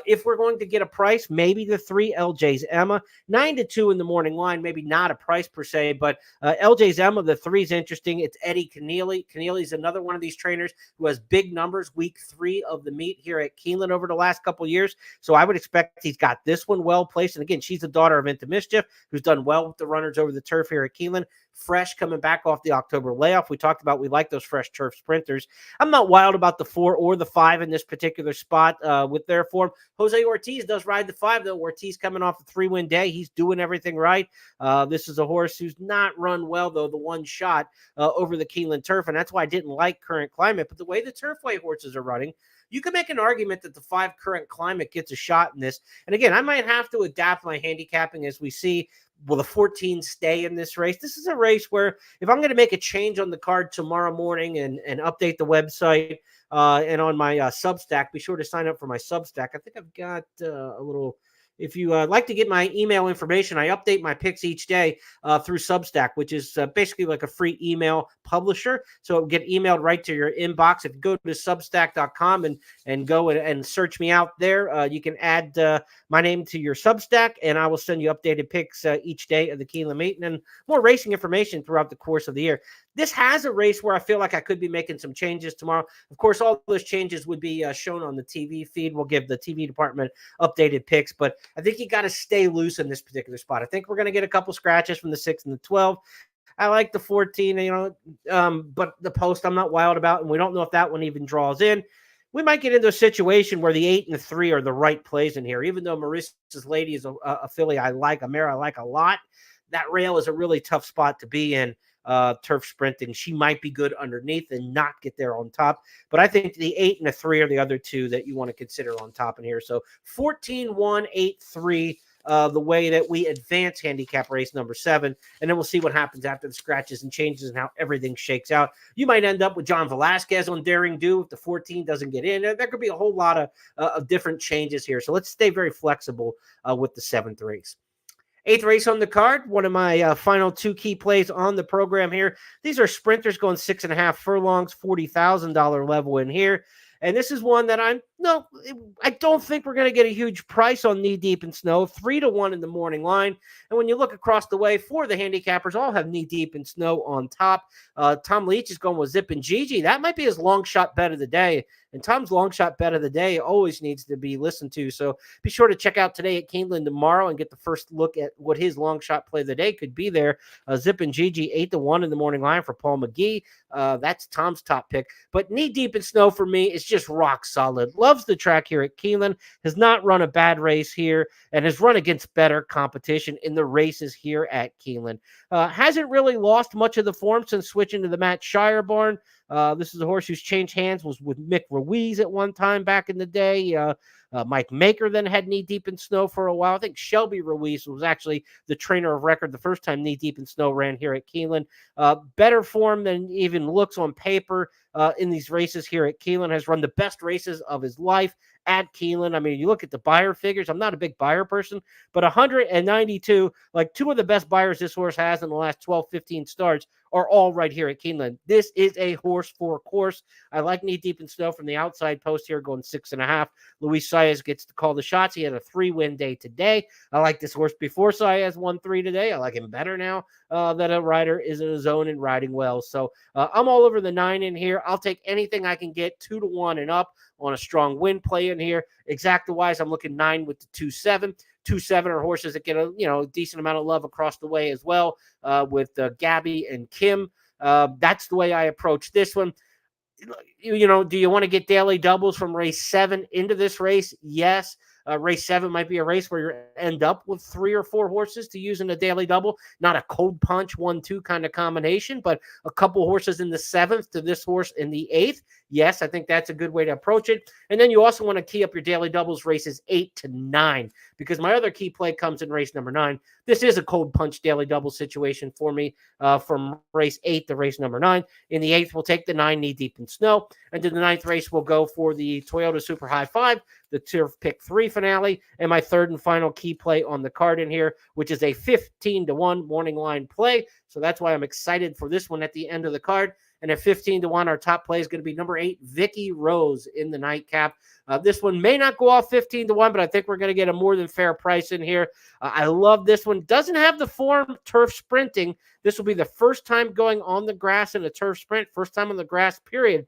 If we're going to get a price, maybe the 3, LJ's Emma. 9-2 in the morning line, maybe not a price per se, but LJ's Emma, the 3 is interesting. It's Eddie Keneally. Keneally's another one of these trainers who has big numbers week 3 of the meet here at Keeneland over the last couple of years. So I would expect he's got this one well placed. And again, she's the daughter of Into Mischief, who's done well with the runners over the turf here at Keeneland. Fresh coming back off the October layoff. We talked about we like those fresh turf sprinters. I'm not wild about the 4 or the 5 in this particular spot with their form. Jose Ortiz does ride the 5, though. Ortiz coming off a 3-win day. He's doing everything right. This is a horse who's not run well, though, the one shot over the Keeneland turf, and that's why I didn't like Current Climate. But the way the Turfway horses are running, you can make an argument that the 5 Current Climate gets a shot in this. And again, I might have to adapt my handicapping as we see. Will the 14 stay in this race? This is a race where if I'm going to make a change on the card tomorrow morning and update the website and on my Substack, be sure to sign up for my Substack. I think I've got a little. If you like to get my email information, I update my picks each day through Substack, which is basically like a free email publisher. So it will get emailed right to your inbox. If you go to substack.com and go and search me out there, you can add my name to your Substack, and I will send you updated picks each day of the Keeneland meet and more racing information throughout the course of the year. This has a race where I feel like I could be making some changes tomorrow. Of course, all those changes would be shown on the TV feed. We'll give the TV department updated picks, but I think you got to stay loose in this particular spot. I think we're going to get a couple scratches from the 6 and the 12. I like the 14, but the post I'm not wild about, and we don't know if that one even draws in. We might get into a situation where the 8 and the 3 are the right plays in here, even though Maurice's Lady is a filly I like, a mare I like a lot. That rail is a really tough spot to be in. Turf sprinting. She might be good underneath and not get there on top. But I think the 8 and the 3 are the other 2 that you want to consider on top in here. So 14, 1, 8, 3, the way that we advance handicap race number 7. And then we'll see what happens after the scratches and changes and how everything shakes out. You might end up with John Velasquez on Daring Do if the 14 doesn't get in. There could be a whole lot of different changes here. So let's stay very flexible with the 7th race. 8th race on the card, one of my final 2 key plays on the program here. These are sprinters going 6.5 furlongs, $40,000 level in here. And this is one that I don't think we're going to get a huge price on Knee Deep in Snow. 3-1 in the morning line. And when you look across the way, 4 of the handicappers all have Knee Deep in Snow on top. Tom Leach is going with Zip and Gigi. That might be his long shot bet of the day. And Tom's long shot bet of the day always needs to be listened to. So be sure to check out Today at Keeneland tomorrow and get the first look at what his long shot play of the day could be there. Zip and Gigi, 8-1 in the morning line for Paul McGee. That's Tom's top pick. But Knee Deep in Snow for me is just rock solid. Loves the track here at Keeneland. Has not run a bad race here and has run against better competition in the races here at Keeneland. Hasn't really lost much of the form since switching to the Matt Shire barn. This is a horse who's changed hands, was with Mick Ruiz at one time back in the day. Mike Maker then had Knee Deep in Snow for a while. I think Shelby Ruiz was actually the trainer of record the first time Knee Deep in Snow ran here at Keeneland. Better form than even looks on paper. in these races here at Keeneland, has run the best races of his life at Keeneland. I mean, you look at the buyer figures. I'm not a big buyer person, but 192, like two of the best buyers this horse has in the last 12, 15 starts are all right here at Keeneland. This is a horse for course. I like Knee Deep in Snow from the outside post here going 6.5. Luis Saez gets to call the shots. He had a 3-win day today. I like this horse before Saez won 3 today. I like him better now that a rider is in his zone and riding well. So I'm all over the 9 in here. I'll take anything I can get 2-1 and up on a strong win play in here. Exacta wise, I'm looking 9 with the 2-7. 2-7 are horses that get a decent amount of love across the way as well with Gabby and Kim. That's the way I approach this one. Do you want to get daily doubles from race 7 into this race? Yes. Race 7 might be a race where you end up with 3 or 4 horses to use in a daily double. Not a cold punch 1-2 kind of combination, but a couple horses in the 7th to this horse in the 8th. Yes, I think that's a good way to approach it. And then you also want to key up your daily doubles races 8 to 9, because my other key play comes in race number 9. This is a cold punch daily double situation for me from race 8 to race number 9. In the 8th, we'll take the 9 Knee Deep in Snow. And to the 9th race, we'll go for the Toyota Super High 5, the Turf Pick 3 finale, and my third and final key play on the card in here, which is a 15-1 morning line play. So that's why I'm excited for this one at the end of the card. And at 15-1, our top play is going to be number 8, Vicky Rose in the nightcap. This one may not go off 15-1, but I think we're going to get a more than fair price in here. I love this one. Doesn't have the form turf sprinting. This will be the first time going on the grass in a turf sprint, first time on the grass, period.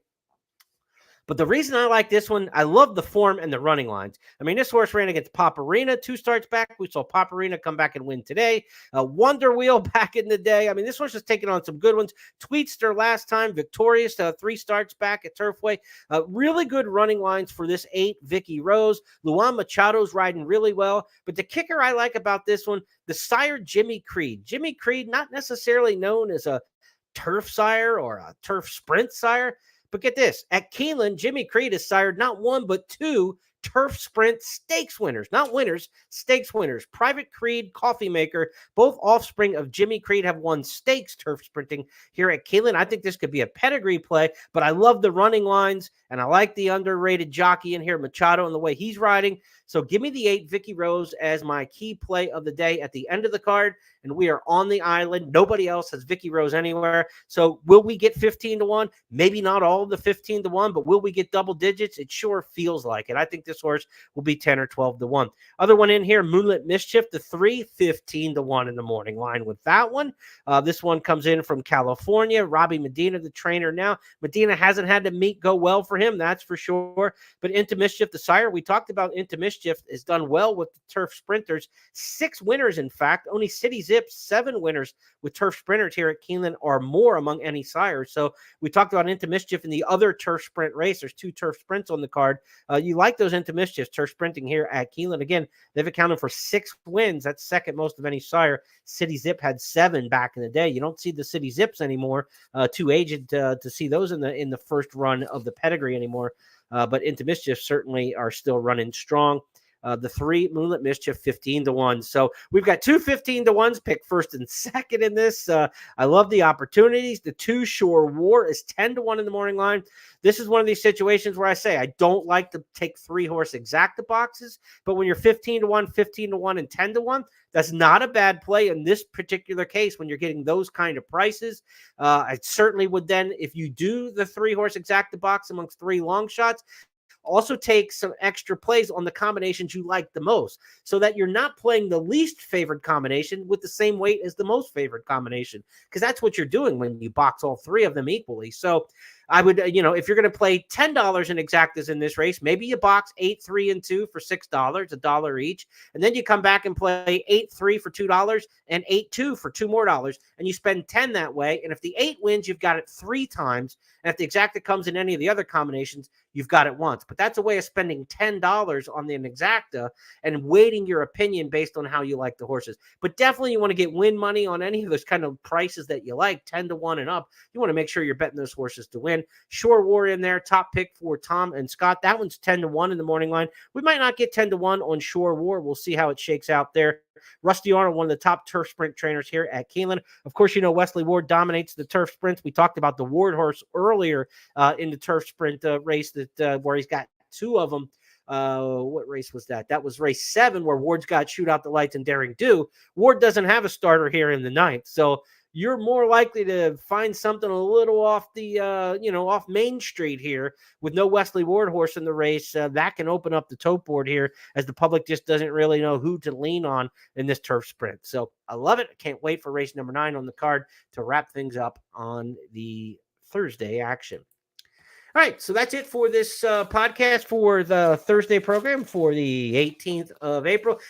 But the reason I like this one, I love the form and the running lines. I mean, this horse ran against Paparina 2 starts back. We saw Paparina come back and win today. Wonder Wheel back in the day. I mean, this horse has taken on some good ones. Tweetster last time, victorious 3 starts back at Turfway. Really good running lines for this 8, Vicky Rose. Luan Machado's riding really well. But the kicker I like about this one, the sire Jimmy Creed. Jimmy Creed, not necessarily known as a turf sire or a turf sprint sire. But get this, at Keeneland, Jimmy Creed has sired not 1, but 2 turf sprint stakes winners. Not winners, stakes winners. Private Creed, Coffee Maker, both offspring of Jimmy Creed have won stakes turf sprinting here at Keeneland. I think this could be a pedigree play, but I love the running lines, and I like the underrated jockey in here, Machado, and the way he's riding. So give me the 8, Vicky Rose, as my key play of the day at the end of the card. And we are on the island. Nobody else has Vicky Rose anywhere. So will we get 15-1? Maybe not all of the 15-1, but will we get double digits? It sure feels like it. I think this horse will be 10 or 12-1. Other one in here, Moonlit Mischief, the 3, 15-1 in the morning line with that one. This one comes in from California. Robbie Medina, the trainer now. Medina hasn't had the meet go well for him, that's for sure. But Into Mischief, the sire, we talked about Into Mischief, has done well with the turf sprinters. 6 winners, in fact. Only City Zips, 7 winners with turf sprinters here at Keeneland are more among any sires. So we talked about Into Mischief in the other turf sprint race. There's 2 turf sprints on the card. You like those Into Mischiefs turf sprinting here at Keeneland. Again, they've accounted for 6 wins. That's second most of any sire. City Zip had 7 back in the day. You don't see the City Zips anymore. Too aged to see those in the first run of the pedigree anymore. But Into Mischief certainly are still running strong. The 3, Moonlit Mischief, 15-1. So we've got 2 15-1s, pick first and second in this. I love the opportunities. The 2, Shore War, is 10-1 in the morning line. This is one of these situations where I say I don't like to take 3-horse exacta boxes, but when you're 15-1, 15-1, and 10-1, that's not a bad play in this particular case when you're getting those kind of prices. I certainly would then, if you do the 3-horse exacta box amongst 3 long shots, also take some extra plays on the combinations you like the most so that you're not playing the least favored combination with the same weight as the most favored combination, because that's what you're doing when you box all 3 of them equally. So I would, if you're going to play $10 in exactas in this race, maybe you box 8, 3, and 2 for $6, $1 each. And then you come back and play 8, 3 for $2 and 8, 2 for $2 more. And you spend 10 that way. And if the 8 wins, you've got it 3 times. And if the exacta comes in any of the other combinations, you've got it once. But that's a way of spending $10 on the exacta and weighting your opinion based on how you like the horses. But definitely you want to get win money on any of those kind of prices that you like, 10-1 and up. You want to make sure you're betting those horses to win. again. Shore War in there, top pick for Tom and Scott. That one's 10-1 in the morning line. We might not get 10-1 on Shore War. We'll see how it shakes out there. Rusty Arnold, one of the top turf sprint trainers here at Keeneland. Of course, Wesley Ward dominates the turf sprints. We talked about the Ward horse earlier in the turf sprint race where he's got two of them. What race was that? That was race 7 where Ward's got Shoot Out the Lights and Daring Do. Ward doesn't have a starter here in the 9th. So you're more likely to find something a little off the, off Main Street here with no Wesley Ward horse in the race. That can open up the tote board here as the public just doesn't really know who to lean on in this turf sprint. So I love it. I can't wait for race number 9 on the card to wrap things up on the Thursday action. All right, so that's it for this podcast for the Thursday program for the 18th of April.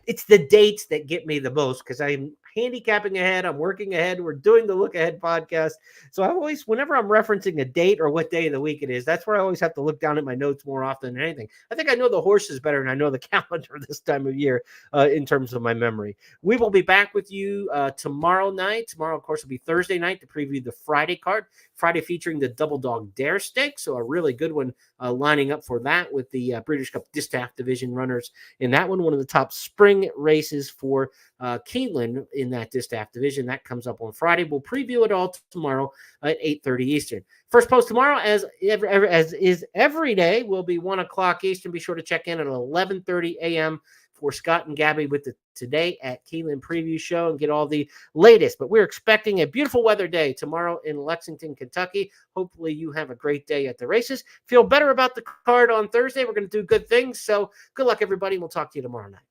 It's the dates that get me the most because I'm handicapping ahead. I'm working ahead. We're doing the Look Ahead podcast. So whenever I'm referencing a date or what day of the week it is, that's where I always have to look down at my notes more often than anything. I think I know the horses better than I know the calendar this time of year in terms of my memory. We will be back with you tomorrow night. Tomorrow, of course, will be Thursday night to preview the Friday card. Friday featuring the Double Dog Dare Stakes. So a really good one lining up for that with the British Cup Distaff Division runners in that one. One of the top spring races for Keeneland in that Distaff Division. That comes up on Friday. We'll preview it all tomorrow at 8:30 Eastern. First post tomorrow, as is every day, will be 1 o'clock Eastern. Be sure to check in at 11:30 a.m. for Scott and Gabby with the Today at Keeneland preview show and get all the latest. But we're expecting a beautiful weather day tomorrow in Lexington, Kentucky. Hopefully you have a great day at the races. Feel better about the card on Thursday. We're going to do good things. So good luck, everybody. We'll talk to you tomorrow night.